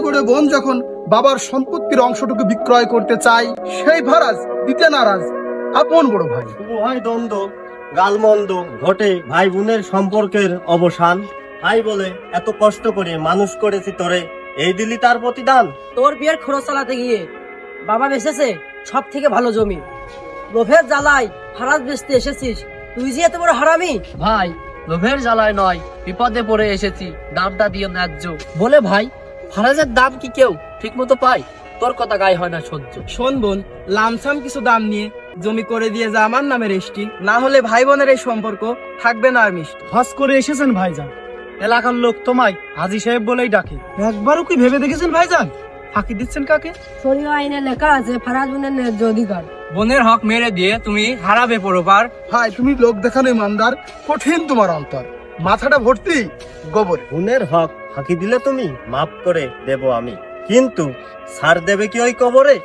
করে বোন যখন বাবার সম্পত্তির অংশটুকু বিক্রয় করতে চায়, সেই ফারাজ দিতে নারাজ আপন বড় ভাই। শুরু হয় দ্বন্দ্ব, গালমন্দ, ঘটে ভাই বোনের সম্পর্কের অবসান। ভাই বলে এত কষ্ট করে মানুষ করেছি তোরে, এই দিলি তার প্রতিদান। তোর বিয়ের খরচ চালাতে গিয়ে বাবা বেচেছে সব থেকে ভালো জমি। লোভের জ্বালায় ফারাজ বেচতে এসেছিস, তুই যে এত বড় হারামি। ভাই লোভের জ্বালায় নয়, বিপদে পড়ে এসেছি, দামটা দিয়ে ন্যায্য। বলে ভাই, ফারাজের দাম কি কেউ ঠিক মতো পায়? তোর কথা গায়ে হয় না সহ্য। শোন বোন, লামসাম কিছু দাম নিয়ে জমি করে দিয়ে যা আমার নামে রেস্টি, না হলে ভাই বোনের এই সম্পর্ক থাকবে না আর মিষ্টি। হজ করে এসেছেন ভাইজান, এলাকার লোক তোমায় হাজী সাহেব বলেই ডাকে। একবারও কি ভেবে দেখেছেন ভাইজান ফাঁকি দিচ্ছেন কাকে? শরীয় আইনে লেখা আছে ফারাজ বোনের ন্যায্য অধিকার। বোনের হক মেরে দিয়ে তুমি হারাবে পরোপার। ভাই তুমি লোক দেখানো ইমানদার, কঠিন তোমার অন্তর, মাথাটা ভর্তি গোবর। বোনের হক ফাঁকি দিলে তুমি মাফ করে দেব আমি, কিন্তু ছাড় দেবে কি ওই কবরে?